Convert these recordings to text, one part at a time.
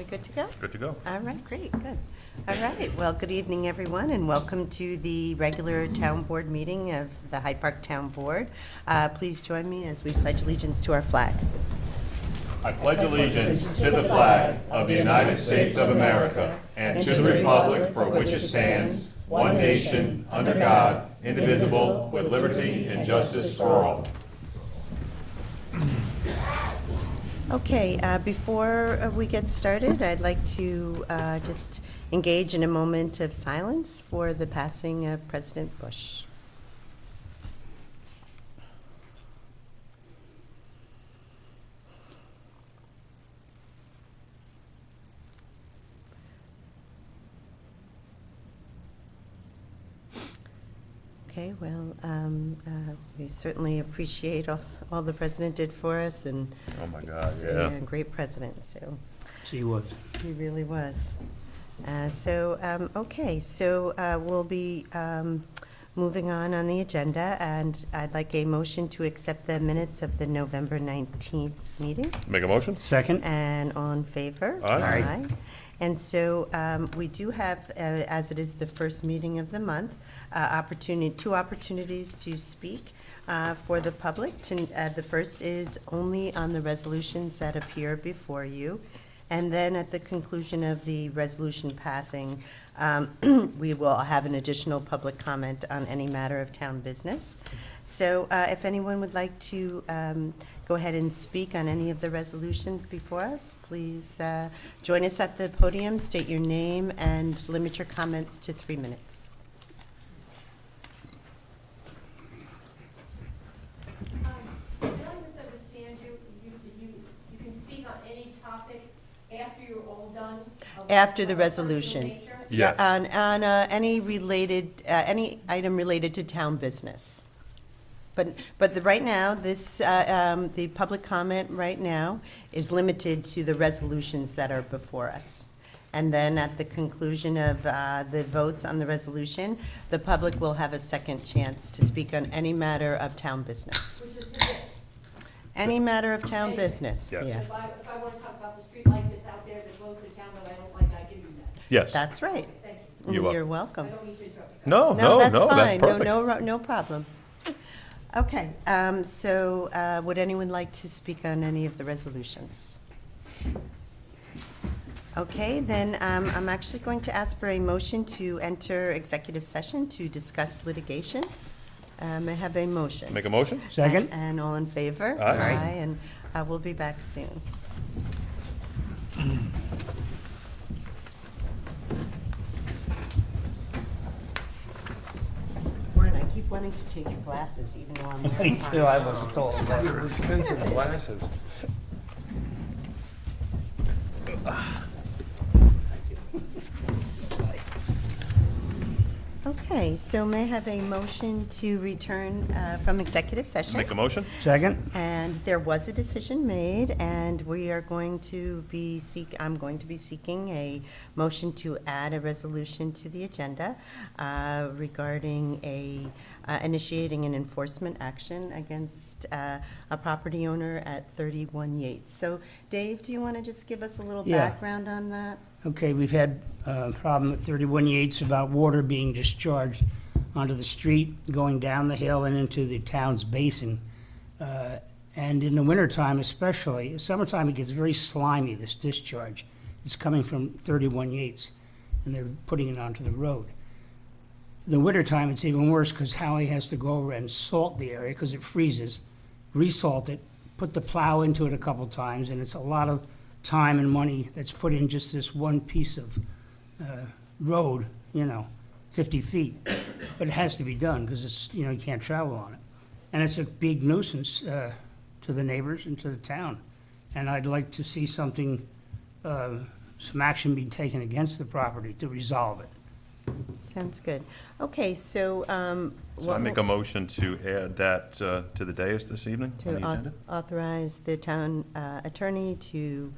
We good to go? Good to go. All right, great, good. All right, well, good evening, everyone, and welcome to the regular town board meeting of the Hyde Park Town Board. Please join me as we pledge allegiance to our flag. I pledge allegiance to the flag of the United States of America and to the republic for which it stands, one nation, under God, indivisible, with liberty and justice for all. Okay, before we get started, I'd like to just engage in a moment of silence for the passing of President Bush. Okay, well, we certainly appreciate all the president did for us, and Oh my God, he's yeah. a great president, so She was. he really was. Okay, so we'll be moving on the agenda, and I'd like a motion to accept the minutes of the November 19th meeting. Make a motion? Second? And all in favor? Aye. Aye. And so we do have, as it is the first meeting of the month, two opportunities to speak for the public. The first is only on the resolutions that appear before you. And then at the conclusion of the resolution passing, we will have an additional public comment on any matter of town business. So if anyone would like to go ahead and speak on any of the resolutions before us, please join us at the podium, state your name, and limit your comments to 3 minutes. Did I misunderstand you? You can speak on any topic after you're all done? After the resolutions. Yes. On any item related to town business. But right now, the public comment right now is limited to the resolutions that are before us. And then at the conclusion of the votes on the resolution, the public will have a second chance to speak on any matter of town business. Which is this. Any matter of town business. Yes. Yeah. If I want to talk about the street light that's out there that goes to town that I don't like, I can do that. Yes. That's right. Thank you. You're welcome. You're welcome. I don't mean to interrupt you. No, No, that's that's fine. perfect. No problem. Okay, so would anyone like to speak on any of the resolutions? Okay, then I'm actually going to ask for a motion to enter executive session to discuss litigation. May I have a motion? Make a motion? Second? And all in favor? Aye. And we'll be back soon. Warren, I keep wanting to take your glasses even though I'm wearing Me too, I was told that. They're expensive glasses. Okay, so may I have a motion to return from executive session? Make a motion? Second? And there was a decision made, and we are going to be I'm going to be seeking a motion to add a resolution to the agenda regarding initiating an enforcement action against a property owner at 31 Yates. So Dave, do you want to just give us a little Yeah. background on that? Okay, we've had a problem at 31 Yates about water being discharged onto the street, going down the hill and into the town's basin. And in the wintertime especially, summertime it gets very slimy, this discharge. It's coming from 31 Yates, and they're putting it onto the road. In the wintertime, it's even worse because Howie has to go over and salt the area because it freezes, resalt it, put the plow into it a couple times, and it's a lot of time and money that's put in just this one piece of road, 50 feet. But it has to be done because it's, you can't travel on it. And it's a big nuisance to the neighbors and to the town. And I'd like to see some action be taken against the property to resolve it. Sounds good. Okay, so So I make a motion to add that to the dais this evening on the agenda? authorize the town attorney to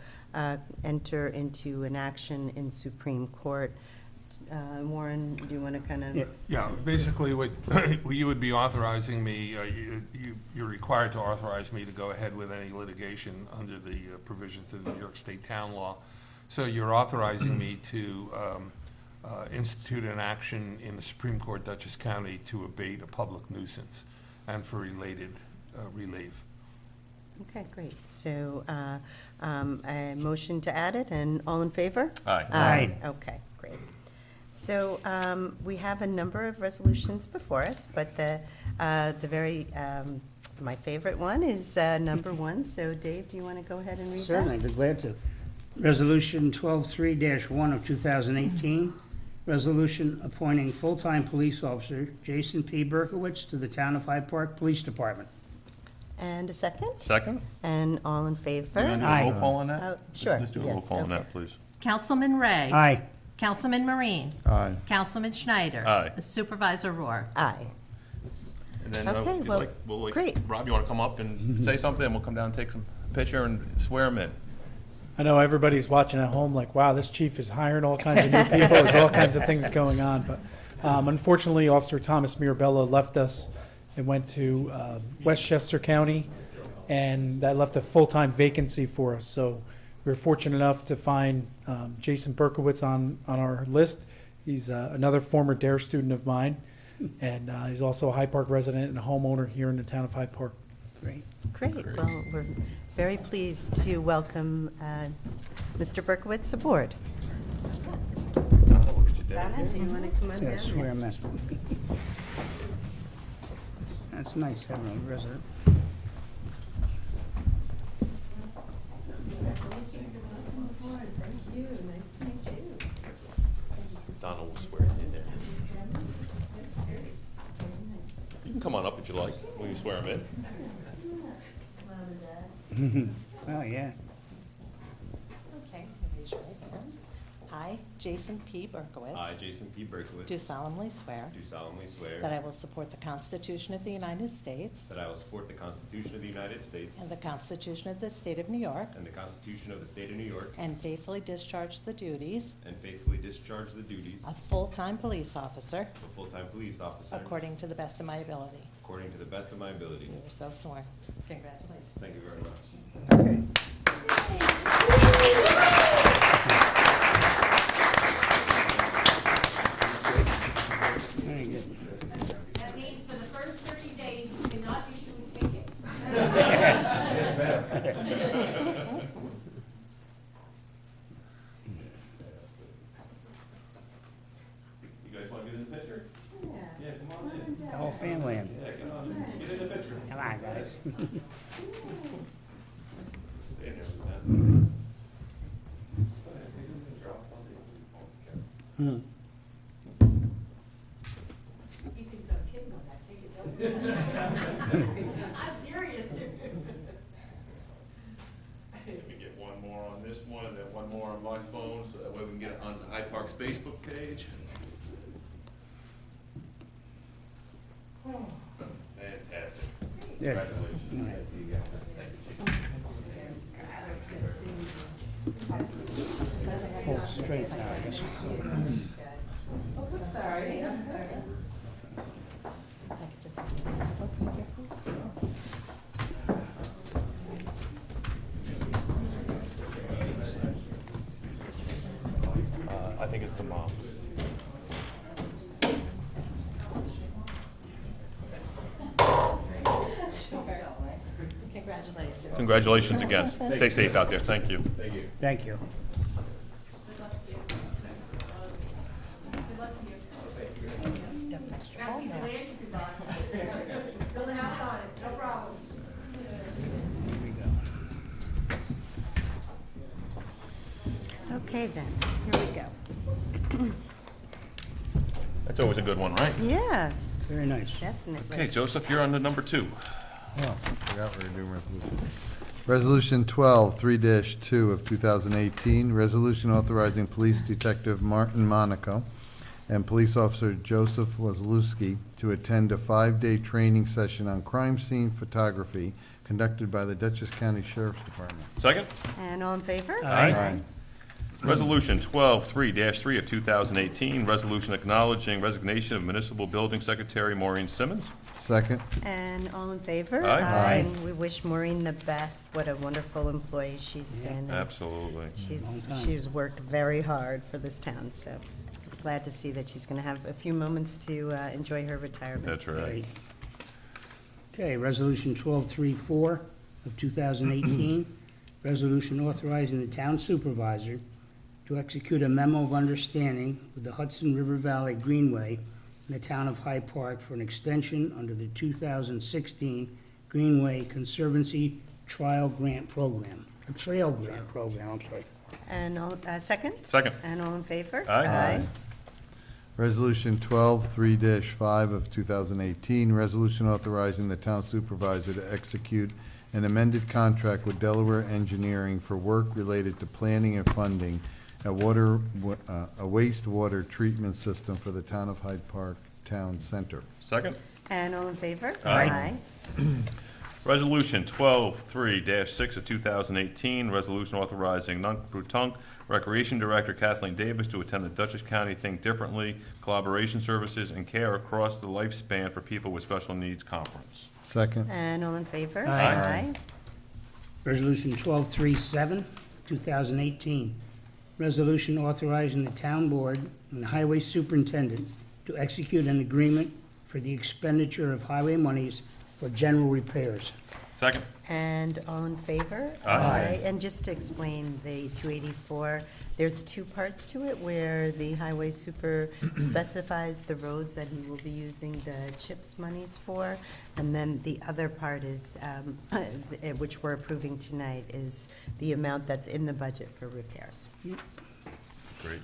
enter into an action in Supreme Court. Warren, do you want to kind of? Yeah. Yeah, basically what you would be authorizing me, you're required to authorize me to go ahead with any litigation under the provisions of the New York State Town Law. So you're authorizing me to institute an action in the Supreme Court, Dutchess County, to abate a public nuisance and for related relief. Okay, great. So a motion to add it, and all in favor? Aye. Aye. Okay, great. So we have a number of resolutions before us, but the very, my favorite one is number 1. So Dave, do you want to go ahead and read that? Certainly, I'd be glad to. Resolution 12-3-1 of 2018, resolution appointing full-time police officer Jason P. Berkowitz to the Town of Hyde Park Police Department. And a second? Second? And all in favor? You want to do a Aye. roll call on that? Oh, sure, Let's do a roll yes, call on okay. that, please. Councilman Ray. Aye. Councilman Maureen. Aye. Councilman Schneider. Aye. Supervisor Rohr. Aye. And then, Okay, if you'd well, like, we'll great. Rob, you want to come up and say something, and we'll come down and take some picture and swear him in. I know everybody's watching at home like, wow, this chief is hiring all kinds of new people. There's all kinds of things going on. But unfortunately, Officer Thomas Mirabella left us and went to Westchester County, and that left a full-time vacancy for us. So we were fortunate enough to find Jason Berkowitz on our list. He's another former DARE student of mine, and he's also a Hyde Park resident and a homeowner here in the town of Hyde Park. Great. Great. Well, we're very pleased to welcome Mr. Berkowitz aboard. Donna, do you want to come on down? Yeah, swear him Yes. in. That's nice having a resident. Congratulations and welcome aboard. Thank you. Nice to meet you. Donna will swear you in there. You can come on up if you like, when you swear him in. Mom and Dad. Oh, yeah. Okay, raise your right hand. I, Jason P. Berkowitz. I, Jason P. Berkowitz. Do solemnly swear Do solemnly swear that I will support the Constitution of the United States that I will support the Constitution of the United States and the Constitution of the State of New York, and the Constitution of the State of New York, and faithfully discharge the duties and faithfully discharge the duties of full-time police officer of a full-time police officer according to the best of my ability. according to the best of my ability. You are so sworn. Congratulations. Thank you very much. Okay. Very good. That means for the first 30 days, you cannot issue a ticket. You guys want to get in the picture? Yeah, come on in. The whole family in. Yeah, come on, get in the picture. Come on, guys. Stay in there with that. Hmm. You can start kidding on that ticket, don't you? I'm serious. Let me get one more on this one, and then one more on my phone, so that way we can get it onto Hyde Park's Facebook page. Fantastic. Good. Congratulations. All right. Thank you, Chief. Full straight now, I guess. Oh, I'm sorry, I'm sorry. If I could just have this book here, please. I think it's the mom. Congratulations. Congratulations again. Stay safe out there. Thank you. Thank you. Thank you. Got a piece of land you can buy. Build a house on it, no problem. Here we go. Okay, then, here we go. That's always a good one, right? Yes, Very nice. definitely. Okay, Joseph, you're on to number 2. Oh, forgot we were doing resolution. Resolution 12, 3-2 of 2018, resolution authorizing Police Detective Martin Monaco and Police Officer Joseph Wasilewski to attend a 5-day training session on crime scene photography conducted by the Dutchess County Sheriff's Department. Second? And all in favor? Aye. Resolution 12-3-3 of 2018, resolution acknowledging resignation of Municipal Building Secretary Maureen Simmons. Second. And all in favor? Aye. Aye. And we wish Maureen the best. What a wonderful employee she's been. and Absolutely. She's worked very hard for this town, so glad to see that she's going to have a few moments to enjoy her retirement. That's right. Okay, Resolution 1234 of 2018, resolution authorizing the town supervisor to execute a memo of understanding with the Hudson River Valley Greenway in the town of Hyde Park for an extension under the 2016 Greenway Conservancy Trail Grant Program. I'm sorry. And all, second? Second. And all in favor? Aye. Resolution 12-3-5 of 2018, resolution authorizing the town supervisor to execute an amended contract with Delaware Engineering for work related to planning and funding a wastewater treatment system for the town of Hyde Park Town Center. Second. And all in favor? Aye. Resolution 12-3-6 of 2018, resolution authorizing Nunk-Brutunk Recreation Director Kathleen Davis to attend the Dutchess County Think Differently Collaboration Services and Care Across the Lifespan for People with Special Needs Conference. Second. And all in favor? Aye. Resolution 1237, 2018, resolution authorizing the town board and the highway superintendent to execute an agreement for the expenditure of highway monies for general repairs. Second. And all in favor? Aye. And just to explain the 284, there's two parts to it where the highway super specifies the roads that he will be using the CHIPS monies for. And then the other part is, which we're approving tonight, is the amount that's in the budget for repairs. Great.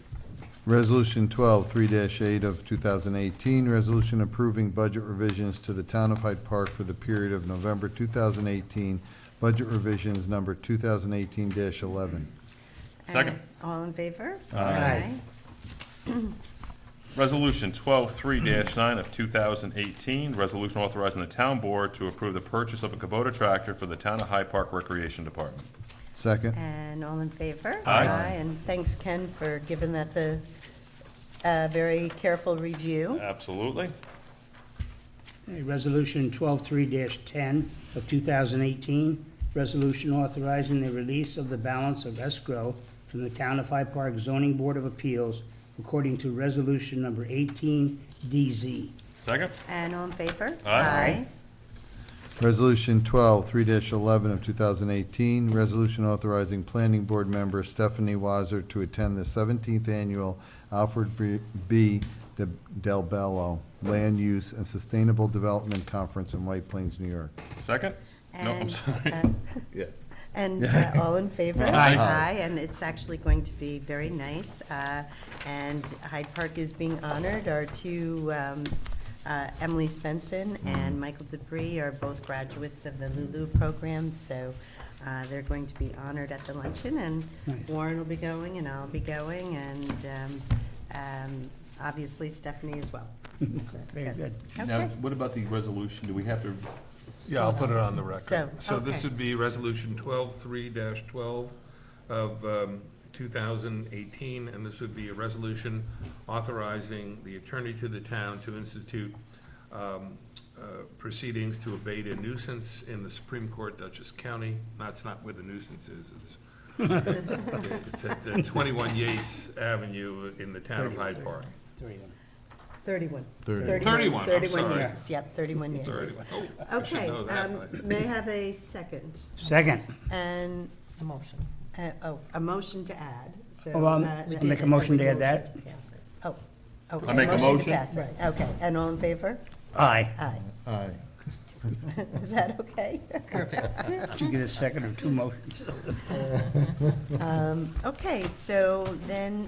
Resolution 12-3-8 of 2018, resolution approving budget revisions to the town of Hyde Park for the period of November 2018, budget revisions number 2018-11. Second. All in favor? Aye. Resolution 12-3-9 of 2018, resolution authorizing the town board to approve the purchase of a Kubota tractor for the town of Hyde Park Recreation Department. Second. And all in favor? Aye. And thanks, Ken, for giving that the very careful review. Absolutely. Okay, Resolution 123-10 of 2018, resolution authorizing the release of the balance of escrow from the Town of Hyde Park Zoning Board of Appeals according to resolution number 18DZ. Second. And all in favor? Aye. Resolution 12-3-11 of 2018, resolution authorizing planning board member Stephanie Weiser to attend the 17th annual Alfred B. Del Bello Land Use and Sustainable Development Conference in White Plains, New York. Second. No, I'm And, sorry. uh, And all in favor? Aye. And it's actually going to be very nice. And Hyde Park is being honored. Our two, Emily Svensson and Michael Dupree, are both graduates of the Lulu program, so they're going to be honored at the luncheon. And Nice. Warren will be going, and I'll be going, and obviously Stephanie as well. Very good. Now, Okay. what about the resolution? Do we have to, Yeah, I'll put it on the record. So, this okay. would be Resolution 12-3-12 of 2018, and this would be a resolution authorizing the attorney to the town to institute proceedings to abate a nuisance in the Supreme Court, Dutchess County. That's not where the nuisance is. It's at 21 Yates Avenue in the town of Hyde Park. 31. 31, I'm sorry. Years. Yep, 31 years. 31. Oh, I should Okay, know that, but- may I have a second? Second. And, A motion. a motion to add, so. Oh, I'll make a motion to add that. Oh, okay. I make a to motion? pass it. Okay, and all in favor? Aye. Aye. Aye. Is that okay? Did you get a second or two motions? Okay, so then,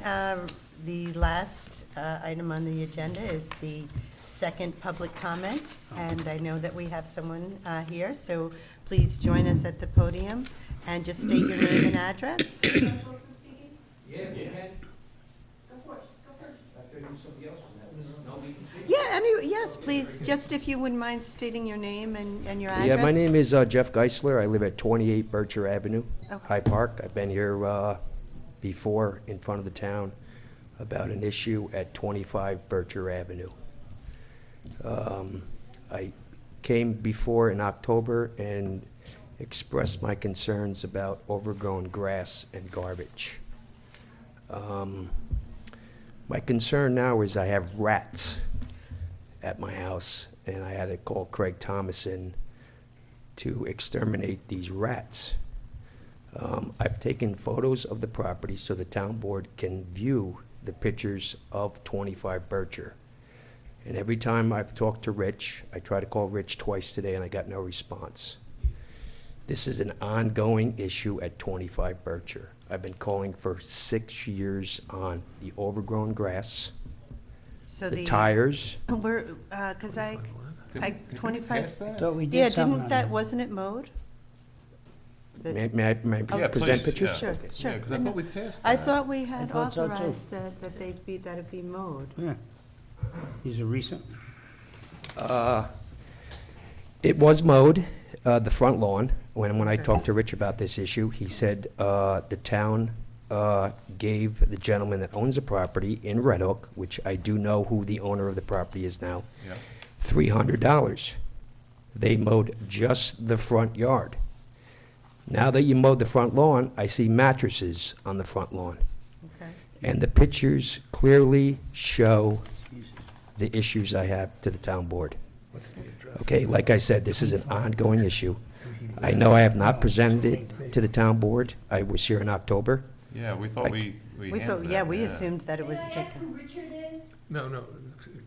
the last item on the agenda is the second public comment, and I know that we have someone here, so please join us at the podium and just state your name and address. Am I supposed to speak? Yeah, you can. Go first, go first. After I do something else on that, no, we can speak. Yeah, yes, please, just if you wouldn't mind stating your name and your address. Yeah, my name is Jeff Geisler. I live at 28 Bircher Avenue, Okay. Hyde Park. I've been here before in front of the town about an issue at 25 Bircher Avenue. I came before in October and expressed my concerns about overgrown grass and garbage. My concern now is I have rats at my house, and I had to call Craig Thomas in to exterminate these rats. I've taken photos of the property so the town board can view the pictures of 25 Bircher. And every time I've talked to Rich, I tried to call Rich twice today and I got no response. This is an ongoing issue at 25 Bircher. I've been calling for 6 years on the overgrown grass, So the tires. We're, because I, 25, Thought we yeah, did something didn't on that, wasn't it mowed? The- May I Yeah, present please, pictures? yeah. Sure, sure. Yeah, because I thought we passed I that. thought we had I thought so, too. authorized that they'd be, that'd be mowed. Yeah. These are recent. It was mowed, the front lawn. When I talked to Rich about this issue, he said the town gave the gentleman that owns the property in Red Oak, which I do know who the owner of the property is now, Yeah. $300. They mowed just the front yard. Now that you mowed the front lawn, I see mattresses on the front lawn. Okay. And the pictures clearly show the issues I have to the town board. Okay, like I said, this is an ongoing issue. I know I have not presented it to the town board. I was here in October. Yeah, we thought we We handled thought, that, yeah, we assumed that it was May I ask taken. who Richard is? No, no.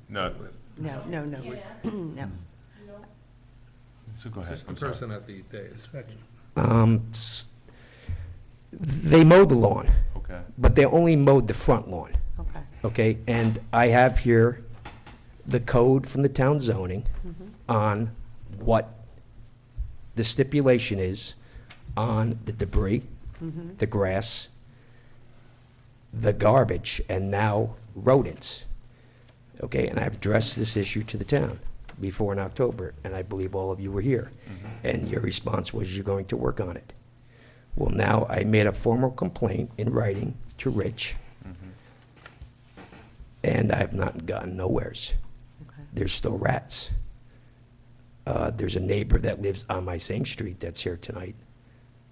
No, No, no, no, Yeah. no. so go ahead. Just the I'm sorry. person at the dais. They mowed the lawn, Okay. but they only mowed the front lawn. Okay. Okay, and I have here the code from the town zoning on what the stipulation is on the debris, the grass, the garbage, and now rodents. Okay, and I've addressed this issue to the town before in October, and I believe all of you were here. And your response was you're going to work on it. Well, now I made a formal complaint in writing to Rich, and I have not gotten nowheres. Okay. There's still rats. There's a neighbor that lives on my same street that's here tonight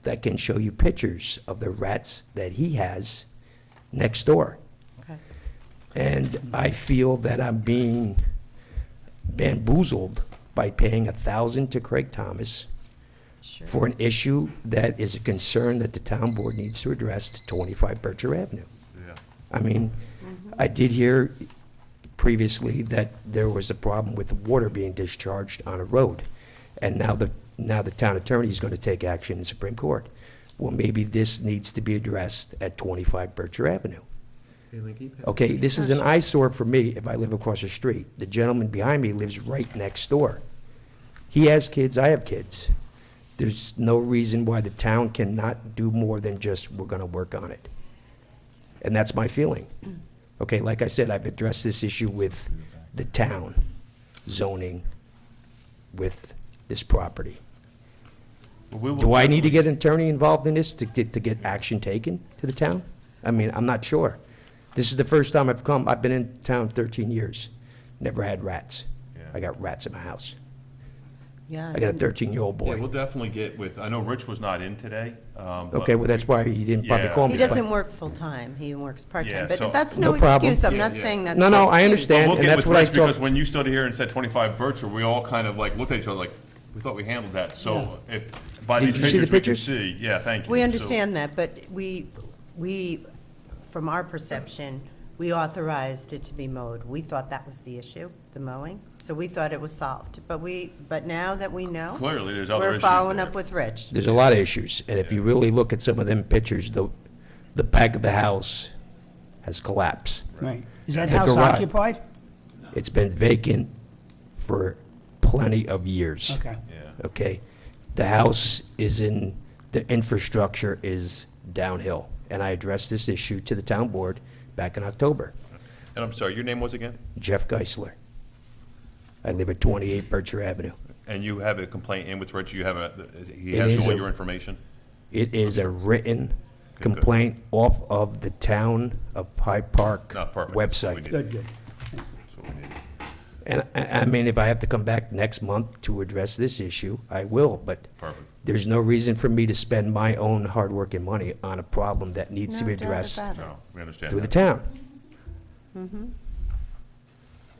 that can show you pictures of the rats that he has next door. Okay. And I feel that I'm being bamboozled by paying $1,000 to Craig Thomas Sure. for an issue that is a concern that the town board needs to address to 25 Bircher Avenue. Yeah. I mean, I did hear previously that there was a problem with water being discharged on a road, and now the town attorney is going to take action in Supreme Court. Well, maybe this needs to be addressed at 25 Bircher Avenue. Okay, this is an eyesore for me if I live across the street. The gentleman behind me lives right next door. He has kids, I have kids. There's no reason why the town cannot do more than just, we're gonna work on it. And that's my feeling. Okay, like I said, I've addressed this issue with the town zoning with this property. Well, we will Do I need to definitely- get an attorney involved in this to get action taken to the town? I mean, I'm not sure. This is the first time I've come, I've been in town 13 years, never had rats. Yeah. I got rats in my house. Yeah. I got a 13-year-old Yeah, we'll boy. definitely get with, I know Rich was not in today. But Okay, well, that's why you didn't probably Yeah. call me. He doesn't work full-time, he works Yeah, part-time, so- but that's No no problem. excuse, I'm Yeah, not yeah. saying that's No, no no, I excuse. understand. We'll and get that's with what I Rich, because told- when you stood here and said 25 Bircher, we all kind of like looked at each other like, we thought we handled that. So if, by Did these you see the pictures, we can pictures? see. Yeah, thank you. We So- understand that, but we, from our perception, we authorized it to be mowed. We thought that was the issue, the mowing, so we thought it was solved. But now that we know, Clearly, there's other we're issues following there. up with Rich. There's a lot of issues, and if you really look at some of them pictures, the back of the house has collapsed. Right. Is that The house garage. occupied? It's been vacant for plenty of years. Okay. Yeah. Okay? The house is the infrastructure is downhill, and I addressed this issue to the town board back in October. And I'm sorry, your name was again? Jeff Geisler. I live at 28 Bircher Avenue. And you have a complaint in with Rich? You have he It has is all a- your information? It is a written good. complaint off of the Town of Hyde Park Not perfect. That's what we website. need. Good, good. That's what we need. And I mean, if I have to come back next month to address this issue, I will, but Perfect. there's no reason for me to spend my own hard work and money on a problem that needs to be No doubt addressed about it. No, we understand through the that. town. Mm-hmm.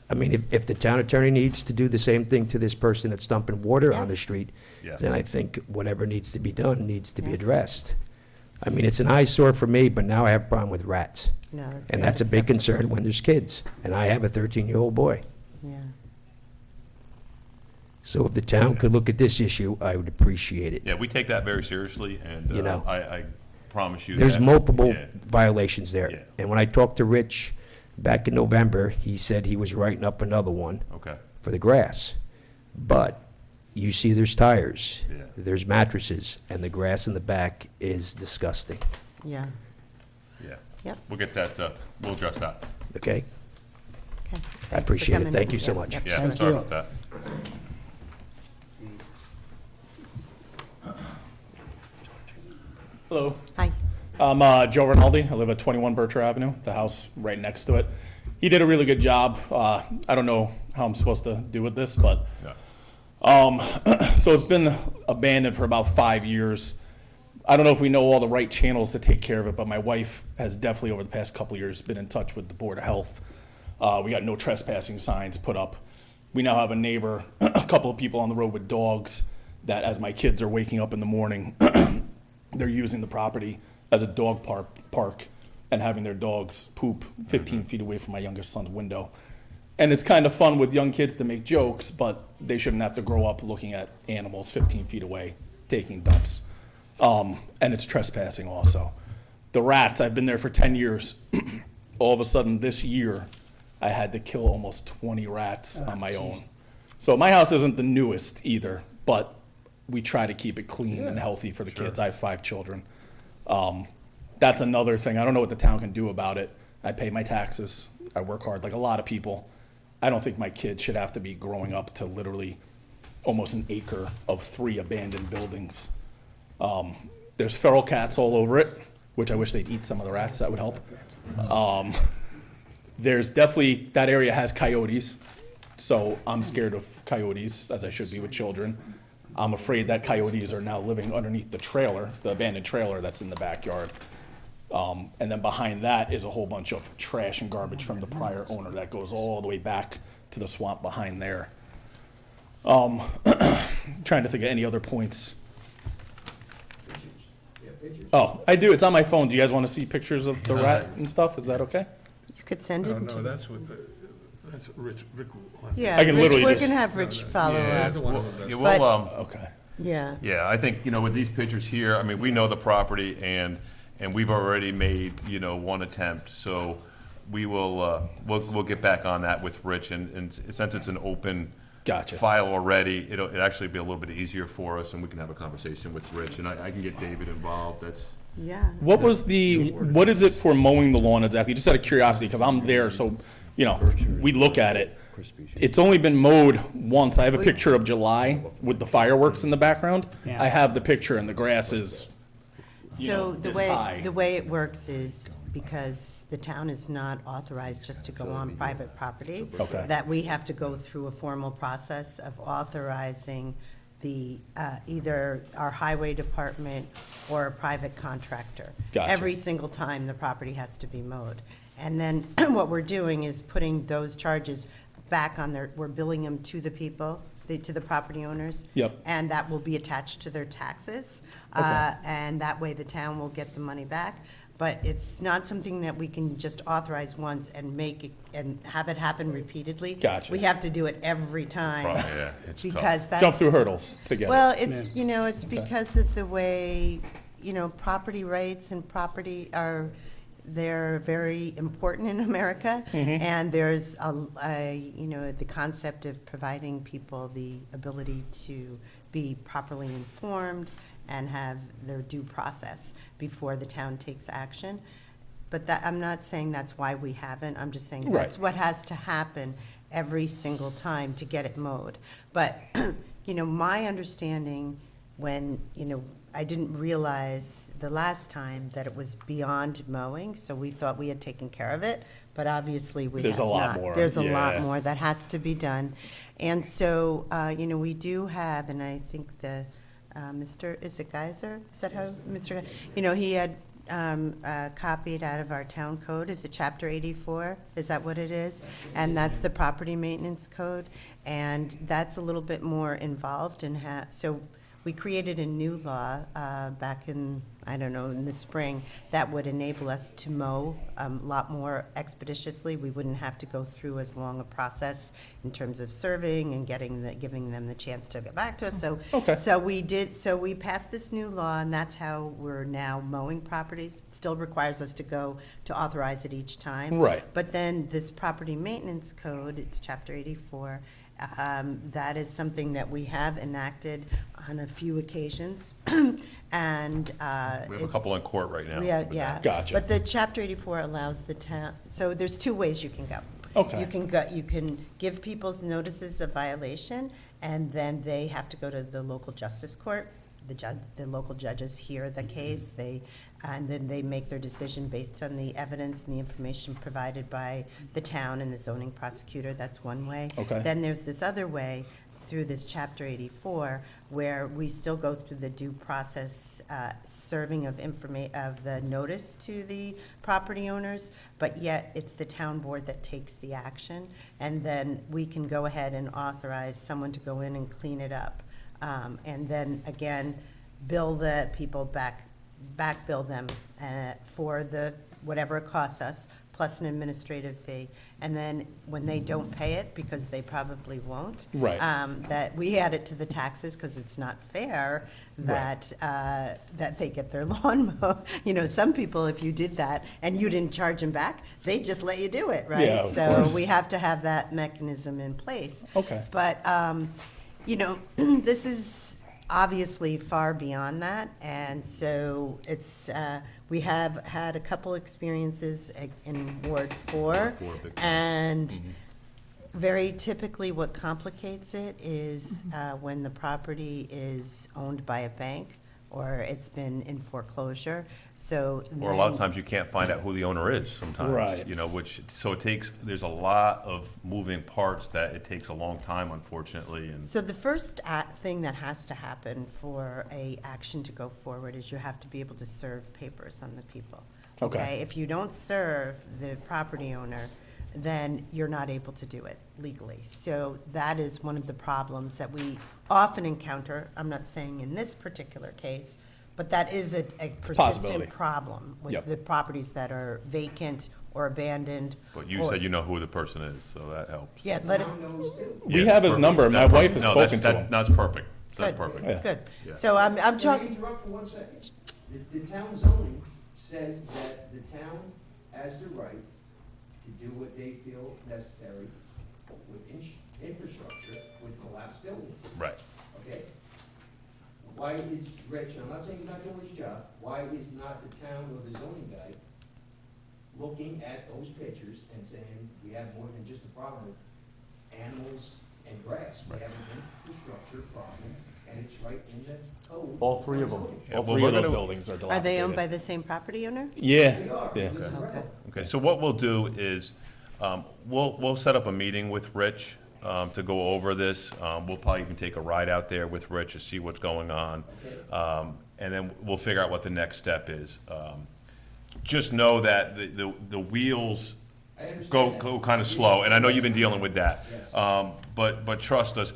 I mean, if the town attorney needs to do the same thing to this person that's dumping water on the Yes. street, Yeah. then I think whatever needs to be done needs to be Yeah. addressed. I mean, it's an eyesore for me, but now I have a problem with rats. No, And that's a big concern when there's kids, and I have a 13-year-old boy. Yeah. So if the town could look at this issue, I would appreciate it. Yeah, we take that very seriously, and You know. I promise you There's that- multiple yeah. violations Yeah. there. And when I talked to Rich back in November, he said he was writing up another one Okay, for the grass. But you see there's tires, Yeah. there's mattresses, and the grass in the back is disgusting, Yeah. yeah. Yep. We'll get that, we'll address that. okay? Okay. Thanks for appreciate it. coming Thank in. you so Yep, much. yep. Yeah, Thank sorry you. about that. Hello. Hi. I'm Joe Rinaldi. I live at 21 Berkshire Avenue, the house right next to it. He did a really good job. I don't know how I'm supposed to do with this, but Yeah. so it's been abandoned for about 5 years. I don't know if we know all the right channels to take care of it, but my wife has definitely over the past couple of years been in touch with the Board of Health. We got no trespassing signs put up. We now have a neighbor, a couple of people on the road with dogs that as my kids are waking up in the morning, they're using the property as a dog park and having their dogs poop 15 feet away from my youngest son's window. And it's kind of fun with young kids to make jokes, but they shouldn't have to grow up looking at animals 15 feet away, taking dumps. And it's trespassing also. The rats, I've been there for 10 years. All of a sudden this year, I had to kill almost 20 rats on my own. So my house isn't the newest either, but we try to keep it clean and healthy for the kids. I have 5 children. That's another thing. I don't know what the town can do about it. I pay my taxes. I work hard like a lot of people. I don't think my kids should have to be growing up to literally almost an acre of 3 abandoned buildings. There's feral cats all over it, which I wish they'd eat some of the rats. That would help. There's definitely, that area has coyotes, so I'm scared of coyotes, as I should be with children. I'm afraid that coyotes are now living underneath the trailer, the abandoned trailer that's in the backyard. And then behind that is a whole bunch of trash and garbage from the prior owner that goes all the way back to the swamp behind there. Trying to think of any other points. Oh, I do. It's on my phone. Do you guys want to see pictures of the rat and stuff? Is that okay? You could send it No, to. no, that's what, that's Rick. Yeah, I can Rich, literally we're just- gonna have Rich follow Yeah, up. the one of them Yeah, does. we'll, Okay. Yeah. yeah, I think, with these pictures here, I mean, we know the property, and we've already made, one attempt, so we will, we'll get back on that with Rich, and since it's an open Gotcha. file already, it'll actually be a little bit easier for us, and we can have a conversation with Rich, and I can get David involved, that's, Yeah. What is it for mowing the lawn exactly? Just out of curiosity, because I'm there, so, we look at it. It's only been mowed once. I have a picture of July with the fireworks in the background. Yeah. I have the picture and the grass is, So this high. the way it works is because the town is not authorized just to go on private property. Okay. That we have to go through a formal process of authorizing the, either our highway department or a private contractor. Gotcha. Every single time the property has to be mowed. And then what we're doing is putting those charges back on we're billing them to the people, to the property owners. Yep. And that will be attached to their taxes. Okay. And that way the town will get the money back. But it's not something that we can just authorize once and make it, and have it happen repeatedly. Gotcha. We have to do it every time. probably, yeah, it's tough. Because that's. jump through hurdles to get it. Well, it's, it's because of the way, property rights and property they're very important in America. And there's the concept of providing people the ability to be properly informed and have their due process before the town takes action. But I'm not saying that's why we haven't. I'm just saying that's what has to happen every single time to get it mowed. But, my understanding when, I didn't realize the last time that it was beyond mowing, so we thought we had taken care of it, but obviously we have There's a lot not. more, There's a lot yeah. more that has to be done. And so, we do have, and I think is it Geiser? Is that how, Mr. He had copied out of our town code. Is it Chapter 84? Is that what it is? And that's the property maintenance code. And that's a little bit more involved and so we created a new law back in, in the spring that would enable us to mow a lot more expeditiously. We wouldn't have to go through as long a process in terms of serving and giving them the chance to get back to us. So, Okay. so we passed this new law, and that's how we're now mowing properties. It still requires us to go to authorize it each time. Right. But then this property maintenance code, it's Chapter 84, that is something that we have enacted on a few occasions, and We have a it's- couple in court right now. Yeah, with yeah. that. Gotcha. But the Chapter 84 allows the town, so there's two ways you can go. Okay. You can give people notices of violation, and then they have to go to the local justice court. The local judges hear the case, and then they make their decision based on the evidence and the information provided by the town and the zoning prosecutor. That's one way. Okay. Then there's this other way, through this Chapter 84, where we still go through the due process serving of the notice to the property owners, but yet it's the town board that takes the action, and then we can go ahead and authorize someone to go in and clean it up. And then, again, bill the people back bill them for whatever it costs us, plus an administrative fee. And then when they don't pay it, because they probably won't. Right. That we add it to the taxes, because it's not fair that, that they get their lawn mowed. Some people, if you did that and you didn't charge them back, they'd just let you do it, right? Yeah, of So course. we have to have that mechanism in place. Okay. But, this is obviously far beyond that, and so it's, we have had a couple experiences in Ward 4, and very typically what complicates it is when the property is owned by a bank or it's been in foreclosure, so. Or a lot of then- times you can't find out who the owner is sometimes. Right. So there's a lot of moving parts that it takes a long time, unfortunately, and. So the first thing that has to happen for a action to go forward is you have to be able to serve papers on the people. Okay. If you don't serve the property owner, then you're not able to do it legally. So that is one of the problems that we often encounter. I'm not saying in this particular case, but that is a possibility. persistent problem with Yep. the properties that are vacant or abandoned. But you or- said you know who the person is, so that helps. Yeah, let us. We Yeah, have his perfect. number. My That's wife perfect. has No, spoken to that's- him. That's perfect. That's Good. perfect. Yeah. Good. Yeah. So I'm Can I talking. interrupt for 1 second? The town zoning says that the town has the right to do what they feel necessary with infrastructure, with collapsed buildings, Right. okay? Why is Rich, I'm not saying he's not doing his job, why is not the town or the zoning guy looking at those pictures and saying, we have more than just a problem with animals and grass, we have an infrastructure problem, and it's right in the code. All three of them. Yeah, All well, three we're of those gonna- buildings are Are dilapidated. they owned by the same property owner? Yeah, They are, yeah. there's a Okay. row. Okay, so what we'll do is, we'll set up a meeting with Rich to go over this. We'll probably even take a ride out there with Rich to see what's going on. And then we'll figure out what the next step is. Just know that the wheels I understand that. go kind of slow, and I know you've been dealing with that. Yes. But trust us,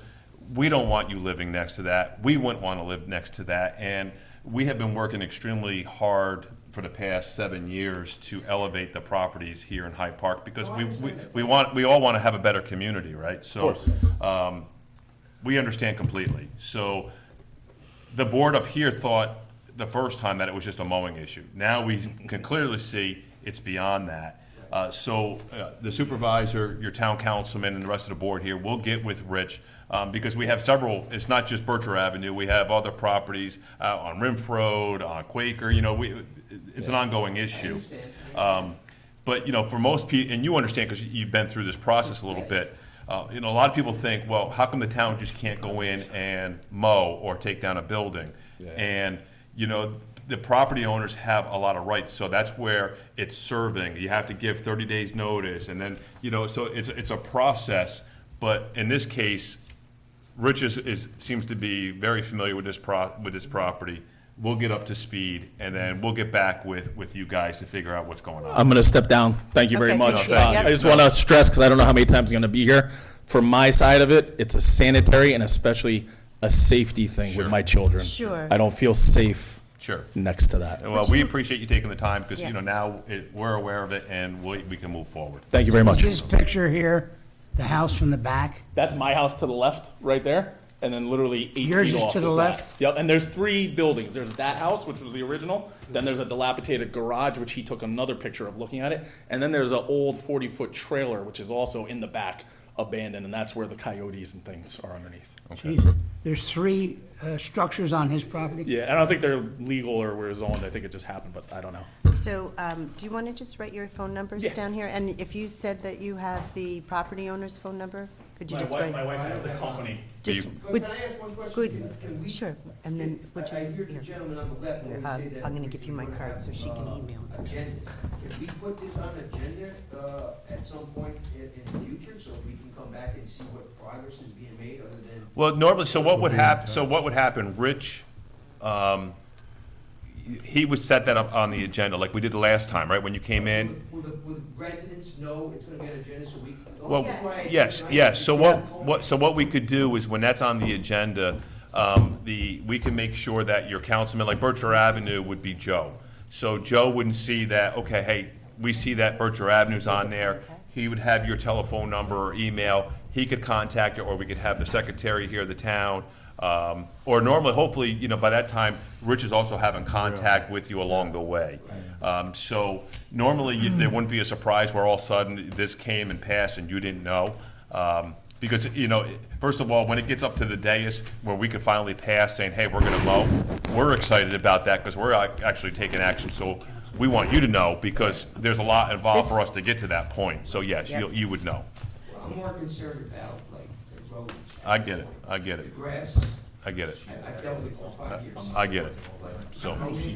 we don't want you living next to that. We wouldn't want to live next to that. And we have been working extremely hard for the past 7 years to elevate the properties here in Hyde Park, because we all want to have a better community, right? So, we understand completely. So, the board up here thought the first time that it was just a mowing issue. Now we can clearly see it's beyond that. So the supervisor, your town councilman, and the rest of the board here will get with Rich, because we have several, it's not just Bircher Avenue, we have other properties on Rimf Road, on Quaker, it's an ongoing issue. But, for most people, and you understand because you've been through this process a little bit, You know, a lot of people think, well, how come the town just can't go in and mow or take down a building? And, you know, the property owners have a lot of rights, so that's where it's serving. You have to give 30 days notice, and then, you know, so it's a process. But in this case, Rich seems to be very familiar with this property. We'll get up to speed, and then we'll get back with you guys to figure out what's going on. I'm going to step down. Thank you very Okay, much. thank you. Yep. I just want to stress, because I don't know how many times I'm going to be here, for my side of it, it's a sanitary and especially a safety thing with my children. Sure. I don't feel safe Sure. next to that. Well, we appreciate you taking the time, because, Yeah. you know, now we're aware of it, and we can move forward. Thank you very much. This picture here, the house from the back, That's my house to the left, right there, and then literally 8 Yours feet is off to the that. left? Yep, and there's 3 buildings. There's that house, which was the original, then there's a dilapidated garage, which he took another picture of looking at it, and then there's an old 40-foot trailer, which is also in the back, abandoned, and that's where the coyotes and things are underneath. Geez, there's 3 structures on his property? Yeah, I don't think they're legal or were zoned. I think it just happened, but I don't know. So, do you want to just write your phone numbers down here? And if you said that you have the property owner's phone number, could you just write? My wife has a company. Just, You- would, Can I ask one question? good, Can we- sure, and then, would you? I hear the here. gentleman on the left Here, always say that. I'm gonna give you my card so she can email. Agendas. Can we put this on agenda, at some point in the future, so we can come back and see what progress is being made other than? Well, normally, so what would happen, Rich, he would set that up on the agenda, like we did the last time, right, when you came in? Will the residents know it's gonna be on agenda, so we? Well, yes, so what we could do is, when that's on the agenda, we can make sure that your councilman, like Berkshire Avenue would be Joe. So Joe wouldn't see that, okay, hey, we see that Berkshire Avenue's on there. He would have your telephone number or email. He could contact you, or we could have the secretary here of the town. Or normally, hopefully, you know, by that time, Rich is also having contact with you along the way. So normally, there wouldn't be a surprise where all of a sudden this came and passed and you didn't know. Because, you know, first of all, when it gets up to the dais where we could finally pass saying, hey, we're gonna mow, we're excited about that, because we're actually taking action. So we want you to know, because there's a lot involved for us to get to that point. So yes, you would know. Well, I'm more concerned about, like, the roads. I get it, The grass, I get it, I've dealt with it for 5 years. I get it. So, Okay,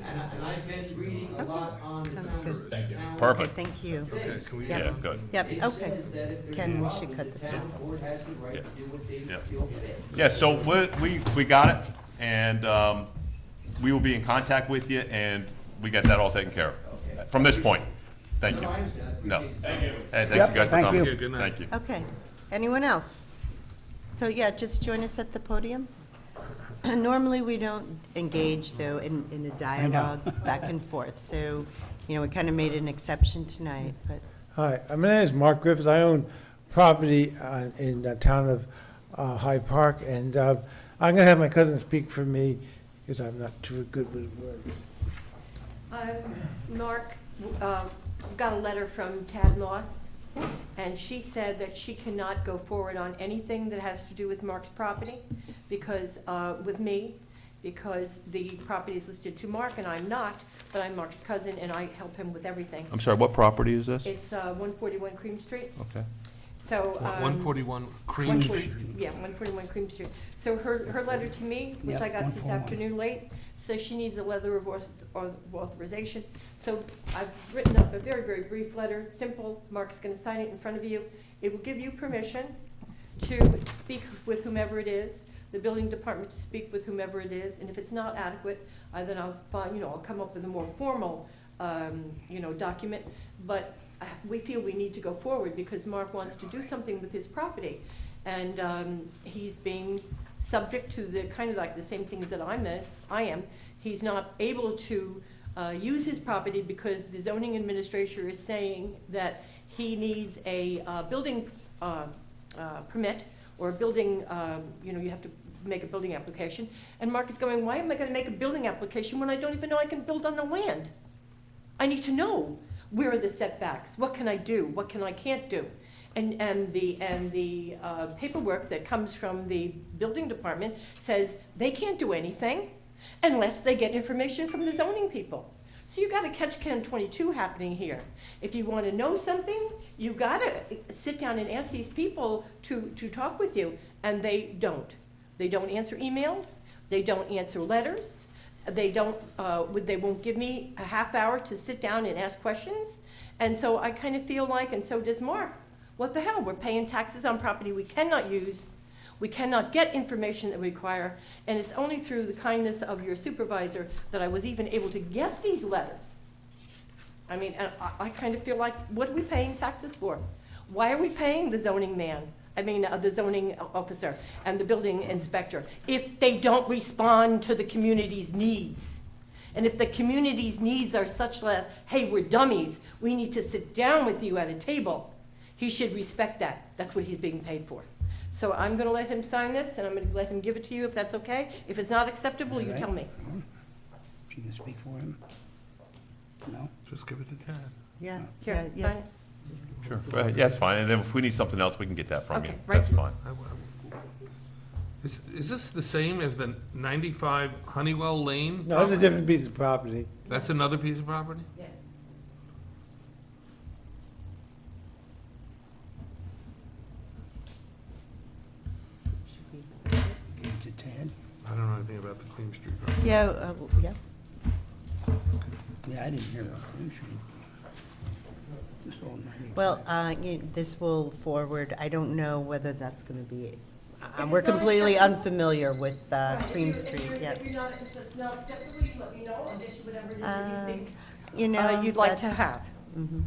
And I've been reading a lot on the Sounds town. good. town Perfect. okay, thank you. things. Can we, Yeah. yeah, good. Yep, It okay. says that if there's Ken, a we problem, should cut the this town off. board has the right Yeah. to do what they Yeah. feel fit. Yeah, so we got it, and we will be in contact with you, and we get that all taken care of, from this point. Thank you. No, I understand. I No. appreciate it. thank you. Hey, thank you Yep, guys for thank coming. you. Good night. Thank you. Okay, anyone else? So, yeah, just join us at the podium. Normally, we don't engage, though, in a dialogue back and forth, so, you know, we kind of made an exception tonight, but, Hi, my name is Mark Griffiths. I own property in the town of Hyde Park, and I'm going to have my cousin speak for me because I'm not too good with words. Mark, got a letter from Tad Moss, and she said that she cannot go forward on anything that has to do with Mark's property, because, with me, because the property is listed to Mark, and I'm not, but I'm Mark's cousin, and I help him with everything. I'm sorry, what property is this? It's 141 Cream Street. Okay. So. 141 Cream 140 Street. Yeah, 141 Cream Street. So her letter to me, which Yep, I got this 141. afternoon late, says she needs a letter of authorization. So I've written up a very, very brief letter, simple. Mark's gonna sign it in front of you. It will give you permission to speak with whomever it is, the building department to speak with whomever it is, and if it's not adequate, then I'll find, I'll come up with a more formal, document. But we feel we need to go forward because Mark wants to do something with his property. And he's being subject to the kind of like the same things that I am. He's not able to use his property because the zoning administrator is saying that he needs a building permit or a building, you have to make a building application. And Mark is going, why am I going to make a building application when I don't even know I can build on the land? I need to know where are the setbacks, what can I do, what can I can't do. And the paperwork that comes from the building department says they can't do anything unless they get information from the zoning people. So you got a catch-22 happening here. If you want to know something, you got to sit down and ask these people to talk with you, and they don't. They don't answer emails. They don't answer letters. They won't give me a half hour to sit down and ask questions. And so I kind of feel like, and so does Mark, what the hell? We're paying taxes on property we cannot use. We cannot get information that we require, and it's only through the kindness of your supervisor that I was even able to get these letters. I mean, and I kind of feel like, what are we paying taxes for? Why are we paying the zoning man? I mean, the zoning officer and the building inspector if they don't respond to the community's needs? And if the community's needs are such that, hey, we're dummies, we need to sit down with you at a table, he should respect that. That's what he's being paid for. So I'm going to let him sign this, and I'm going to let him give it to you if that's okay. If it's not acceptable, you tell me. She can speak for him? No? Just give it to Tad. Yeah. Here, sign it. Sure. Go ahead. Yeah, that's fine. And then if we need something else, we can get that from you. Okay, right. That's fine. Is this the same as the 95 Honeywell Lane? No, it's a different piece of property. That's another piece of property? Yeah. Give it to Ted? I don't know anything about the Queen Street property. Yeah, yeah. Yeah, I didn't hear about Queen Street. Just all 95. Well, this will forward, I don't know whether that's going to be, If we're it's not completely acceptable- unfamiliar with Right, Cream if Street, you're yeah. If it's not acceptable, you let me know. I'll get you whatever it is that you think You know, you'd like to that's- have. Mhm.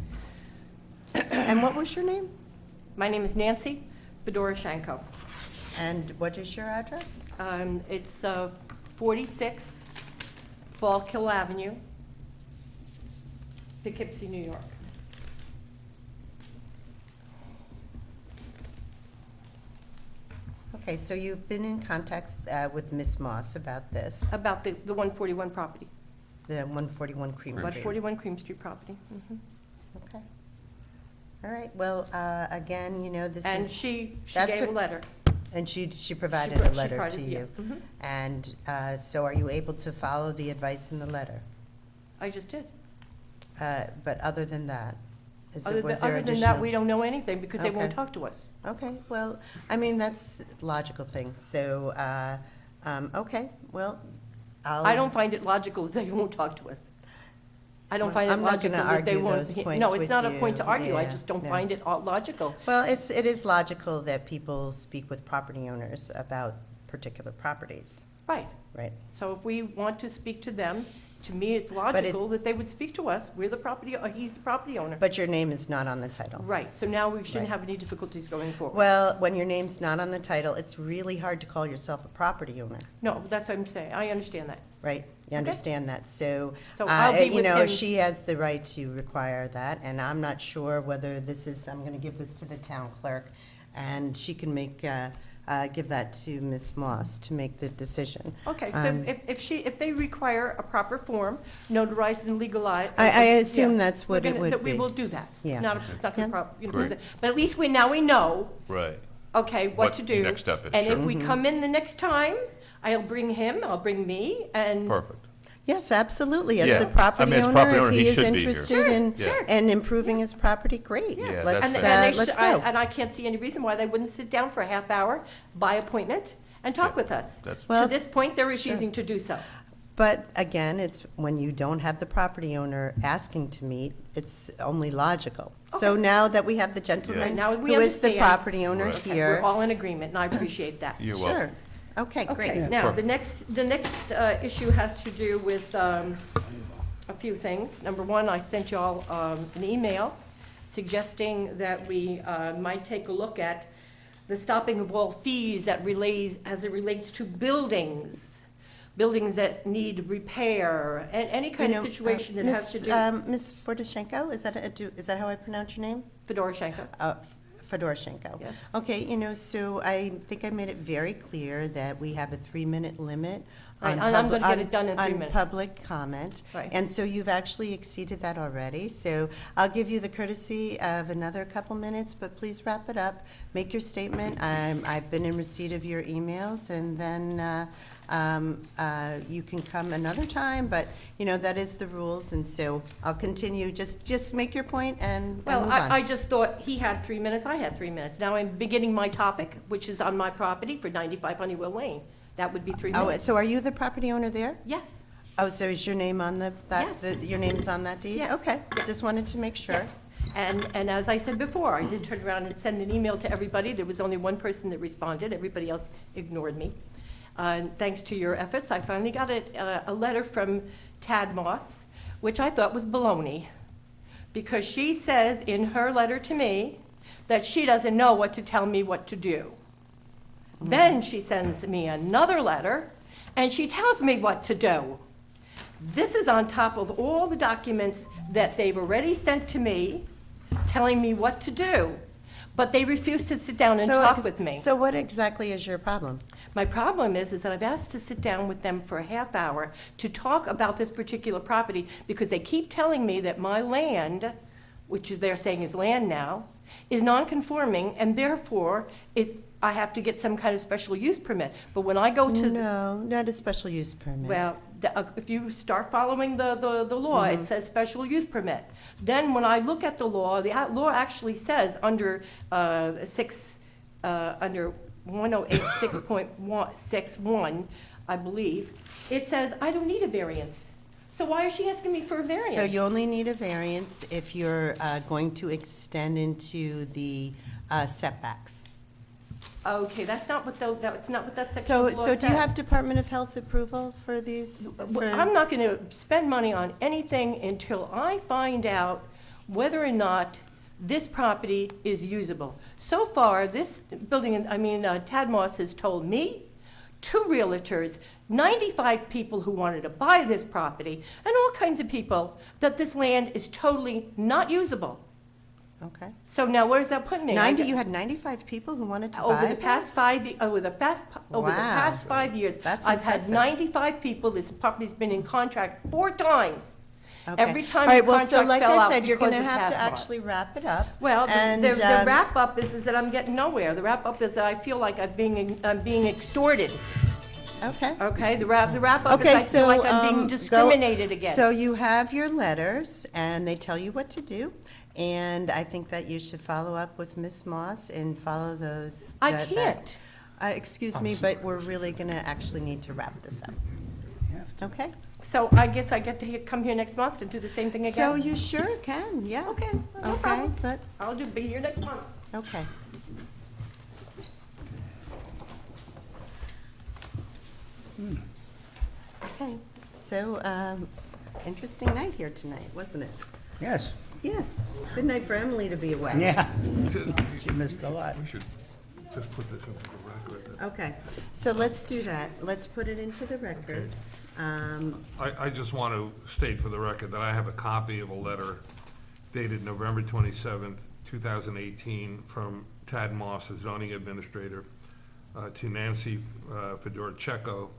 And what was your name? My name is Nancy Fedoroshenko. And what is your address? It's 46 Fallkill Avenue, Poughkeepsie, New York. Okay, so you've been in contact with Ms. Moss about this, About the 141 property, the 141 Cream Street. 141 Cream Street property. Mhm. Okay. All right, well, again, you know, this is. And she that's gave a her- letter. And she provided She a letter provided- to yeah, you. mhm. And so are you able to follow the advice in the letter? I just did. But other than that, was there Other than additional? that, we don't know anything because they won't Okay. talk to us. Okay, well, I mean, that's a logical thing. So, okay, well, I don't find it logical that they won't talk to us. I don't Well, find it I'm not gonna logical that they argue won't. those points No, with it's not a point to you. argue. I Yeah, just don't no. find it logical. Well, it is logical that people speak with property owners about particular properties, Right. right? So if we want to speak to them, to me, it's logical that they would speak to us. We're the property, he's the property owner. But your name is not on the title. Right, so now we shouldn't Right. have any difficulties going forward. Well, when your name's not on the title, it's really hard to call yourself a property owner, No, that's what I'm saying. I understand that. right? You understand that, so, So I'll be you with know, him. she has the right to require that, and I'm not sure whether this is, I'm gonna give this to the town clerk, and she can make, give that to Ms. Moss to make the decision. Okay, so if they require a proper form, notarized and legalized. I assume that's what it would We be. will do that. Yeah. It's not gonna Yeah. Great. but at least now we know, Right. okay, what to do. Next step is, And if sure. we come in the next time, I'll bring him, I'll bring me, and. Perfect. Yes, absolutely, as Yeah. the I property mean, as property owner, owner, if he he is should be here. interested in, Sure. in improving his property, great. Yeah, Let's, that's And they let's should- go. And I can't see any reason why they wouldn't sit down for a half hour by appointment and talk with us. That's- Well, To this point, they're refusing to do so. But again, it's when you don't have the property owner asking to meet, it's only logical. So Okay. now that we have the Yeah. gentleman Now we who is the understand. property owner Right. Okay, here. We're all in agreement, and I appreciate that. You're Sure. welcome. Okay, great. Okay, now, the next issue has to do with a few things. Number one, I sent y'all an email suggesting that we might take a look at the stopping of all fees as it relates to buildings that need repair, and any kind of situation that has to do. Ms. Fordoshenko, is that how I pronounce your name? Fedoroshenko. Fedoroshenko. Yes. Okay, you know, so I think I made it very clear that we have a 3-minute limit Right, on and I'm gonna get on- it done in 3 on minutes. public comment. Right. And so you've actually exceeded that already, so I'll give you the courtesy of another couple minutes, but please wrap it up, make your statement. I've been in receipt of your emails, and then you can come another time, but, you know, that is the rules, and so I'll continue. Just make your point and Well, move on. I just thought he had 3 minutes, I had 3 minutes. Now I'm beginning my topic, which is on my property for 95 Honeywell Lane. That would be 3 Oh, minutes. so are you the property owner there? Yes. Oh, so is your name on the, your name's on that deed? Yes. Okay, Yes. just wanted to make sure. Yes. And as I said before, I did turn around and send an email to everybody. There was only one person that responded. Everybody else ignored me. And thanks to your efforts, I finally got a letter from Tad Moss, which I thought was baloney, because she says in her letter to me that she doesn't know what to tell me what to do. Then she sends me another letter, and she tells me what to do. This is on top of all the documents that they've already sent to me, telling me what to do, but they refuse to sit down and talk with me. So what exactly is your problem? My problem is that I've asked to sit down with them for a half hour to talk about this particular property, because they keep telling me that my land, which they're saying is land now, is non-conforming, and therefore I have to get some kind of special use permit. But when I go to... No, not a special use permit. Well, if you start following the law, it says special use permit. Then when I look at the law law actually says under under 108.6.61, I believe, it says I don't need a variance. So why is she asking me for a variance? So you only need a variance if you're going to extend into the setbacks. Okay, that's not what that's not what that section So, of the law so do you says. have Department of Health approval for these? I'm not going to spend money on anything until I find out whether or not this property is usable. So far, this building, Tad Moss has told me, 2 realtors, 95 people who wanted to buy this property, and all kinds of people, that this land is totally not usable. Okay. So now where does that put me? You had 95 people who wanted to buy Over the past this? over the past 5 years, That's I've had impressive. 95 people. This property's been in contract 4 times. Okay. Every time All right, the well, so contract like fell I out said, you're going to because of have to task loss. actually wrap it up. Well, and, the wrap up is that I'm getting nowhere. The wrap up is that I feel like I'm being extorted. Okay. Okay, the wrap up is Okay, I feel like I'm being go- discriminated against. So you have your letters, and they tell you what to do, and I think that you should follow up with Ms. Moss and follow those. I that- can't. Excuse me, but we're really going to actually need to wrap this up. Okay? So I guess I get to come here next month and do the same thing again? So you sure can, yeah. Okay, no Okay, problem. but, I'll be here next month. okay. Okay, so, interesting night here tonight, wasn't it? Yes, Yes, good night for Emily to be away. yeah. She missed a lot. We should just put this into the record. Okay, so let's do that. Let's put it into the record. I just want to state for the record that I have a copy of a letter dated November 27th, 2018, from Tad Moss, the zoning administrator, to Nancy Fedorchenko,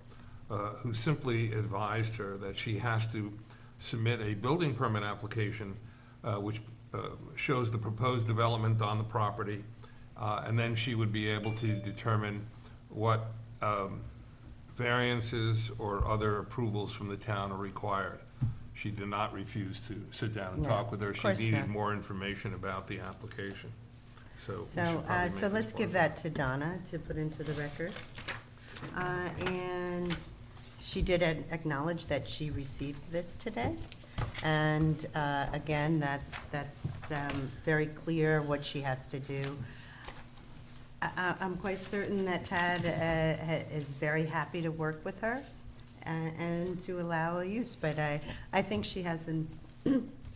who simply advised her that she has to submit a building permit application which shows the proposed development on the property, and then she would be able to determine what variances or other approvals from the town are required. She did not refuse to sit down and No, talk with her. of She course needed not. more information about the application. So we should So, probably make so this let's part give of that to Donna to put into the record. And she did acknowledge that she received this today. And again, that's very clear what she has to do. I'm quite certain that Tad is very happy to work with her and to allow a use, but I think she has a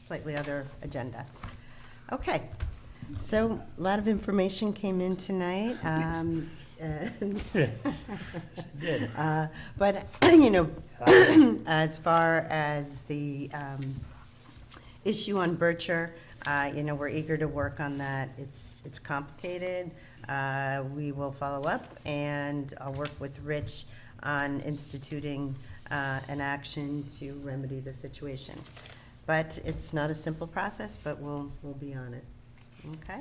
slightly other agenda. Okay, so a lot of information came in tonight. But, you know, as far as the issue on Bircher, you know, we're eager to work on that. It's complicated. We will follow up, and I'll work with Rich on instituting an action to remedy the situation. But it's not a simple process, but we'll be on it. Okay?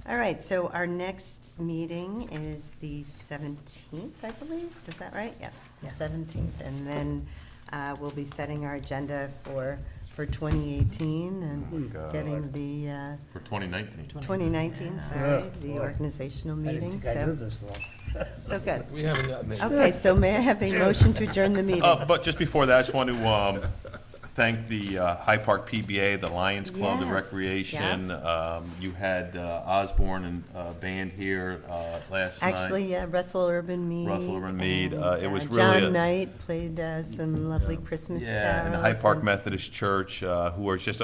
All right, so our next meeting is the 17th, I believe. Is that right? Yes, the 17th. And then we'll be setting our agenda for 2018 and God. getting the For 2019. 2019, sorry, the organizational I didn't meeting. think I knew So, this long. so good. We haven't gotten there. Okay, so may I have a motion to adjourn the meeting? But just before that, I just want to thank the Hyde Park PBA, the Lions Club, the Yes, Recreation. You had Osborne and band here last night. Actually, Russell Urban Mead. Russell Urban Mead, and, it was John really a- Knight played some lovely Christmas carols. Yeah, and the Hyde Park and- Methodist Church, who are just,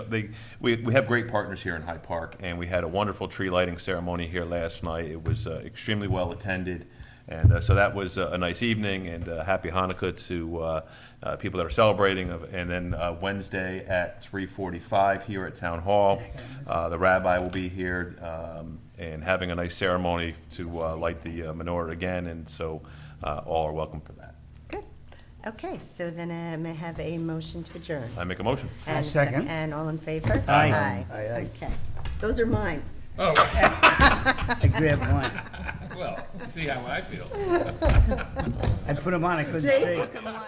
we have great partners here in Hyde Park, and we had a wonderful tree lighting ceremony here last night. It was extremely well attended, and so that was a nice evening, and happy Hanukkah to people that are celebrating. And then Wednesday at 3:45 here at Town Hall, the rabbi will be here and having a nice ceremony to light the menorah again, and so all are welcome for that. Good. Okay, so then may I have a motion to adjourn? I make a motion. And a second. And all in favor? Aye. Aye. Okay. Those are mine. I grabbed one. Well, see how I feel. I put them on, I couldn't Dave say. took them on.